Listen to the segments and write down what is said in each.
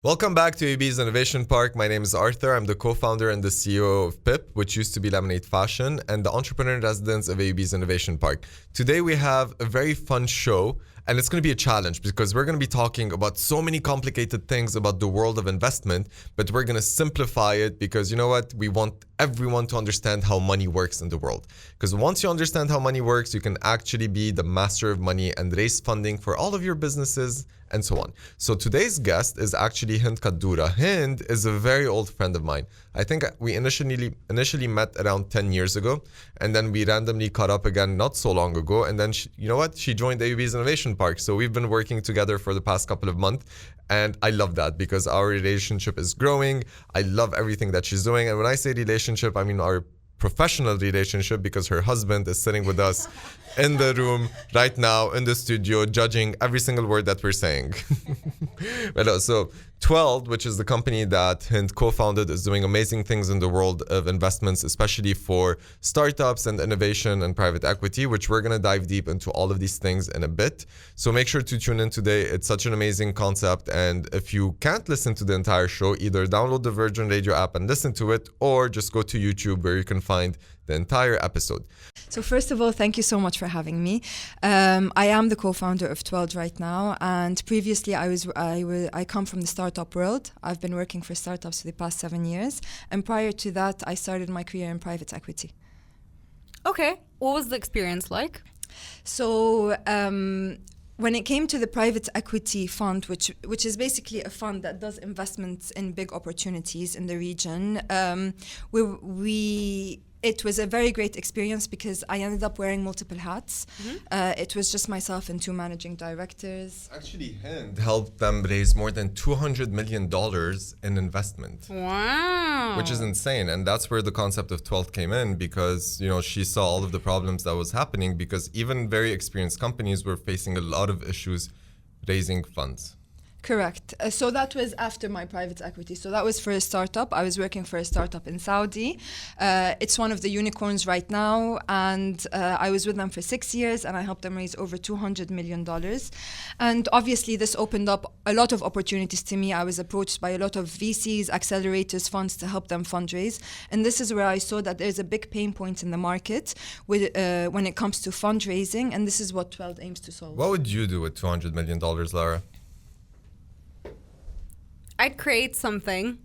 Welcome back to AB's Innovation Park. My name is Arthur. I'm the co-founder and the CEO of PIP, which used to be Lemonade Fashion, and the entrepreneur in residence of AB's Innovation Park. Today we have a very fun show, and it's going to be a challenge because we're going to be talking about so many complicated things about the world of investment, but we're going to simplify it because you know what? We want everyone to understand how money works in the world. Because once you understand how money works, you can actually be the master of money and raise funding for all of your businesses and so on. So today's guest is actually Hind. Hind is a very old friend of mine. I think we initially met around 10 years ago, and then we randomly caught up again not so long ago. And then you know what? She joined AB's Innovation Park. So we've been working together for the past couple of months. And I love that because our relationship is growing. I love everything that she's doing. And when I say relationship, I mean our professional relationship, because her husband is sitting with us in the room right now in the studio judging every single word that we're saying. So Twelled, which is the company that Hind co-founded, is doing amazing things in the world of investments, especially for startups and innovation and private equity, which we're going to dive deep into all of these things in a bit. So make sure to tune in today. It's such an amazing concept. And if you can't listen to the entire show, either download the Virgin Radio app and listen to it, or just go to YouTube where you can find the entire episode. So first of all, thank you so much for having me. I am the co-founder of Twelled right now, and previously I come from the startup world. I've been working for startups for the past 7 years, and prior to that, I started my career in private equity. Okay, what was the experience like? So when it came to the private equity fund, which is basically a fund that does investments in big opportunities in the region, it was a very great experience because I ended up wearing multiple hats. Mm-hmm. It was just myself and two managing directors. Actually, Hind helped them raise more than $200 million in investment. Wow. Which is insane. And that's where the concept of Twelled came in, because she saw all of the problems that was happening, because even very experienced companies were facing a lot of issues raising funds. Correct. So that was after my private equity. So that was for a startup. I was working for a startup in Saudi. It's one of the unicorns right now. And I was with them for 6 years, and I helped them raise over $200 million. And obviously, this opened up a lot of opportunities to me. I was approached by a lot of VCs, accelerators, funds to help them fundraise. And this is where I saw that there's a big pain point in the market when it comes to fundraising. And this is what Twelled aims to solve. What would you do with $200 million, Lara? I'd create something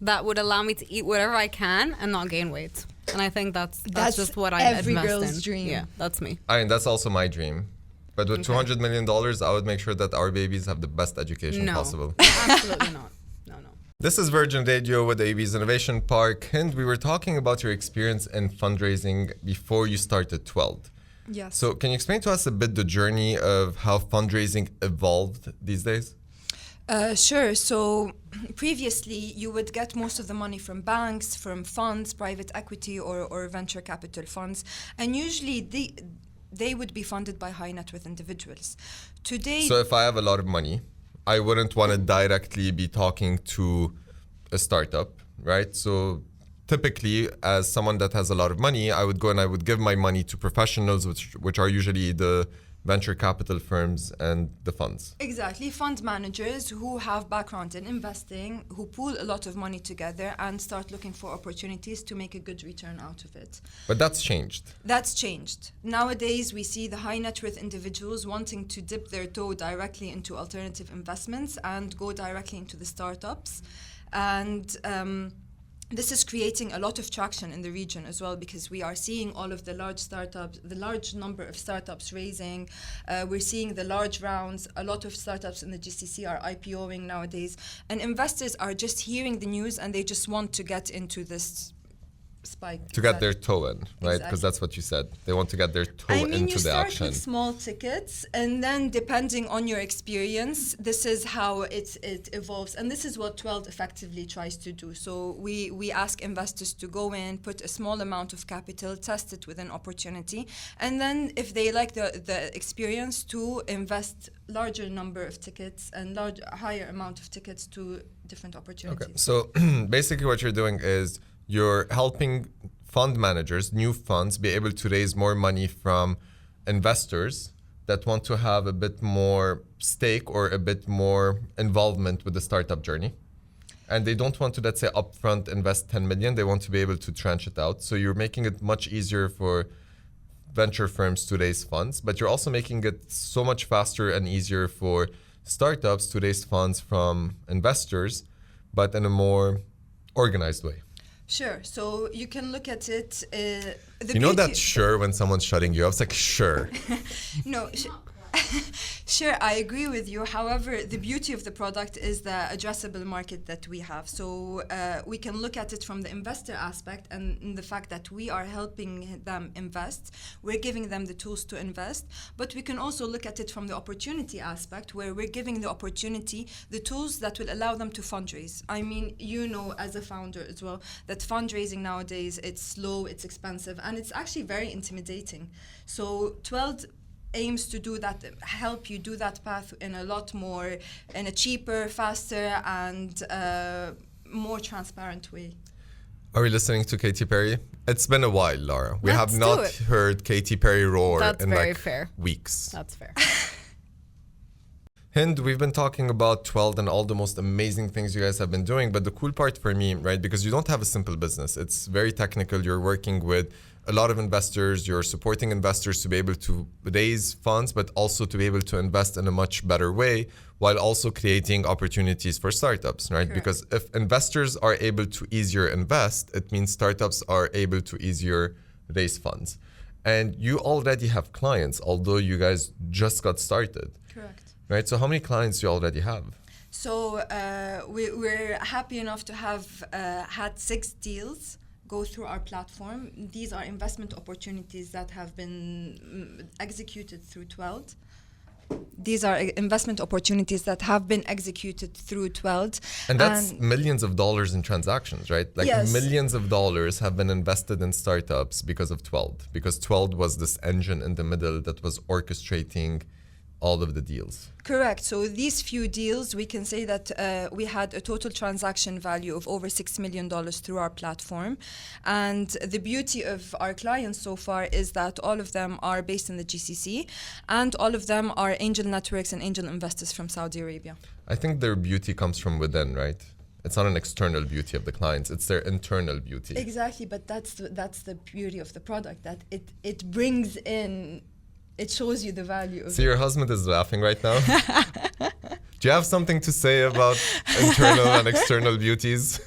that would allow me to eat whatever I can and not gain weight. And I think that's just what I invest in. Every girl's dream. Yeah, that's me. I mean, that's also my dream. But with $200 million, I would make sure that our babies have the best education possible. Absolutely not. No. This is Virgin Radio with AB's Innovation Park. Hind, we were talking about your experience in fundraising before you started Twelled. Yes. So can you explain to us a bit the journey of how fundraising evolved these days? Sure. So previously, you would get most of the money from banks, from funds, private equity, or venture capital funds. And usually, they would be funded by high net worth individuals. Today, so if I have a lot of money, I wouldn't want to directly be talking to a startup, right? So typically, as someone that has a lot of money, I would go and I would give my money to professionals, which are usually the venture capital firms and the funds. Exactly. Fund managers who have background in investing, who pool a lot of money together and start looking for opportunities to make a good return out of it. But that's changed. That's changed. Nowadays, we see the high net worth individuals wanting to dip their toe directly into alternative investments and go directly into the startups. And this is creating a lot of traction in the region as well, because we are seeing all of the large number of startups raising. We're seeing the large rounds. A lot of startups in the GCC are IPOing nowadays. And investors are just hearing the news and they just want to get into this spike. To get their toe in, right? Because that's what you said. They want to get their toe into the action. You start with small tickets, and then depending on your experience, this is how it evolves. And this is what Twelled effectively tries to do. So we ask investors to go in, put a small amount of capital, test it with an opportunity, and then if they like the experience, to invest larger number of tickets and higher amount of tickets to different opportunities. Okay, so basically what you're doing is you're helping fund managers, new funds, be able to raise more money from investors that want to have a bit more stake or a bit more involvement with the startup journey. And they don't want to, let's say, upfront invest 10 million. They want to be able to tranche it out. So you're making it much easier for venture firms to raise funds, but you're also making it so much faster and easier for startups to raise funds from investors, but in a more organized way. Sure. So you can look at it. You know that sure when someone's shutting you up? It's like, sure. No. Sure, I agree with you. However, the beauty of the product is the addressable market that we have. So we can look at it from the investor aspect and the fact that we are helping them invest. We're giving them the tools to invest. But we can also look at it from the opportunity aspect, where we're giving the opportunity the tools that will allow them to fundraise. I mean, you know, as a founder as well, that fundraising nowadays, it's slow, it's expensive, and it's actually very intimidating. So Twelled aims to do that, help you do that path in a lot more, in a cheaper, faster, and more transparent way. Are we listening to Katy Perry? It's been a while, Lara. We have not heard Katy Perry roar in like weeks. That's fair. Hind, we've been talking about Twelled and all the most amazing things you guys have been doing, but the cool part for me, right, because you don't have a simple business. It's very technical. You're working with a lot of investors. You're supporting investors to be able to raise funds, but also to be able to invest in a much better way, while also creating opportunities for startups, right? Correct. Because if investors are able to easier invest, it means startups are able to easier raise funds. And you already have clients, although you guys just got started. Correct. Right, so how many clients do you already have? So we're happy enough to have had 6 deals go through our platform. These are investment opportunities that have been executed through Twelled. These are investment opportunities that have been executed through Twelled. And that's millions of dollars in transactions, right? Like yes. Millions of dollars have been invested in startups because of Twelled. Because Twelled was this engine in the middle that was orchestrating all of the deals. Correct. So these few deals, we can say that we had a total transaction value of over $6 million through our platform. And the beauty of our clients so far is that all of them are based in the GCC, and all of them are angel networks and angel investors from Saudi Arabia. I think their beauty comes from within, right? It's not an external beauty of the clients, it's their internal beauty. Exactly, but that's the beauty of the product, that it brings in, it shows you the value of See, your husband is laughing right now. Do you have something to say about internal and external beauties?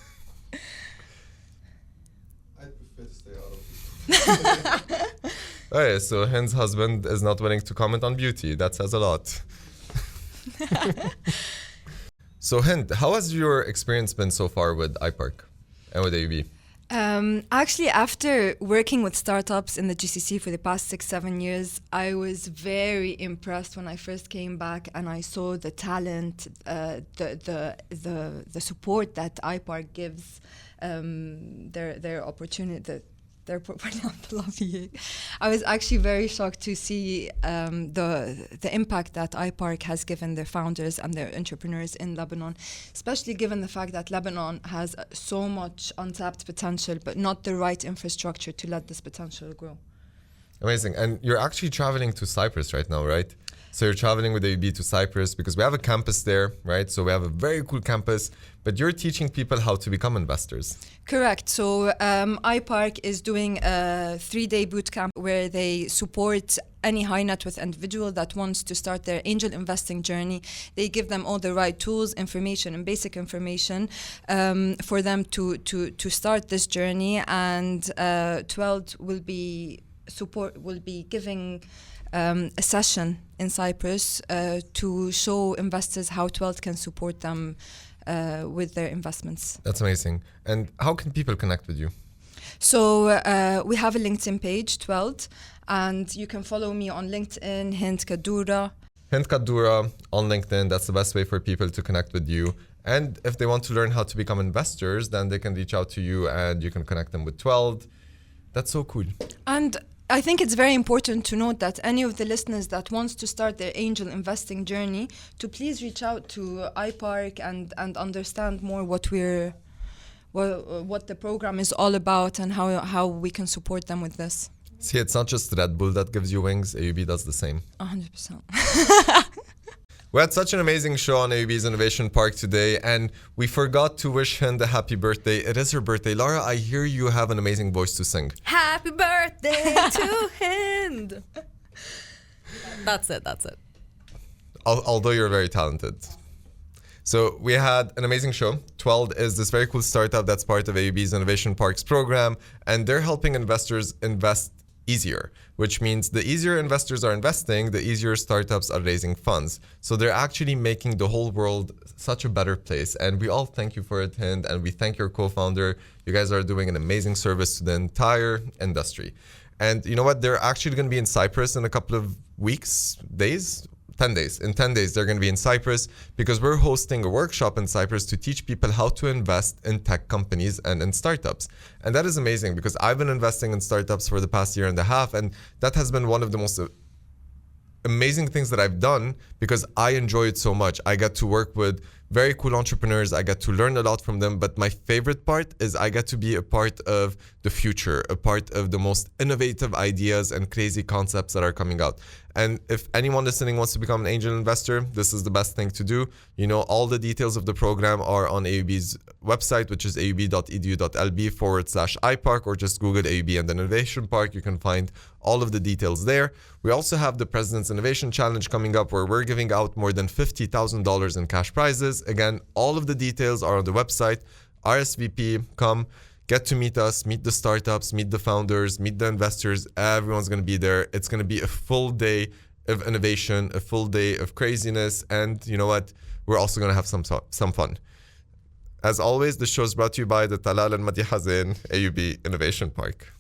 I'd prefer to stay out of it. Okay, so Hind's husband is not willing to comment on beauty. That says a lot. So Hind, how has your experience been so far with iPark and with AUB? Actually, after working with startups in the GCC for the past 6-7 years, I was very impressed when I first came back and I saw the talent, the support that iPark gives their opportunity. I was actually very shocked to see the impact that iPark has given their founders and their entrepreneurs in Lebanon, especially given the fact that Lebanon has so much untapped potential, but not the right infrastructure to let this potential grow. Amazing. And you're actually traveling to Cyprus right now, right? So you're traveling with AUB to Cyprus because we have a campus there, right? So we have a very cool campus, but you're teaching people how to become investors. Correct. So iPark is doing a 3-day bootcamp where they support any high net worth individual that wants to start their angel investing journey. They give them all the right tools, information, and basic information for them to start this journey. And Twelled will be giving a session in Cyprus to show investors how Twelled can support them with their investments. That's amazing. And how can people connect with you? So we have a LinkedIn page, Twelled, and you can follow me on LinkedIn, Hind Kadura. Hind Kadura on LinkedIn, that's the best way for people to connect with you. And if they want to learn how to become investors, then they can reach out to you and you can connect them with Twelled. That's so cool. And I think it's very important to note that any of the listeners that wants to start their angel investing journey, to please reach out to iPark and understand more what the program is all about and how we can support them with this. See, it's not just Red Bull that gives you wings. AUB does the same. 100%. We had such an amazing show on AUB's Innovation Park today, and we forgot to wish Hind a happy birthday. It is her birthday. Laura, I hear you have an amazing voice to sing. Happy birthday to Hind. That's it. Although you're very talented. So we had an amazing show. Twelled is this very cool startup that's part of AUB's Innovation Parks program, and they're helping investors invest easier, which means the easier investors are investing, the easier startups are raising funds. So they're actually making the whole world such a better place. And we all thank you for it, Hind, and we thank your co-founder. You guys are doing an amazing service to the entire industry. And you know what? They're actually going to be in Cyprus in a couple of weeks, days. 10 days. In 10 days, they're going to be in Cyprus because we're hosting a workshop in Cyprus to teach people how to invest in tech companies and in startups. And that is amazing because I've been investing in startups for the past year and a half, and that has been one of the most amazing things that I've done because I enjoy it so much. I get to work with very cool entrepreneurs. I get to learn a lot from them. But my favorite part is I get to be a part of the future, a part of the most innovative ideas and crazy concepts that are coming out. And if anyone listening wants to become an angel investor, this is the best thing to do. You know, all the details of the program are on AUB's website, which is aub.edu.lb/iPark, or just Google AUB and Innovation Park. You can find all of the details there. We also have the President's Innovation Challenge coming up where we're giving out more than $50,000 in cash prizes. Again, all of the details are on the website. RSVP, come. Get to meet us, meet the startups, meet the founders, meet the investors. Everyone's going to be there. It's going to be a full day of innovation, a full day of craziness. And you know what? We're also going to have some fun. As always, the show is brought to you by the Talal and Madi Hazin AUB Innovation Park.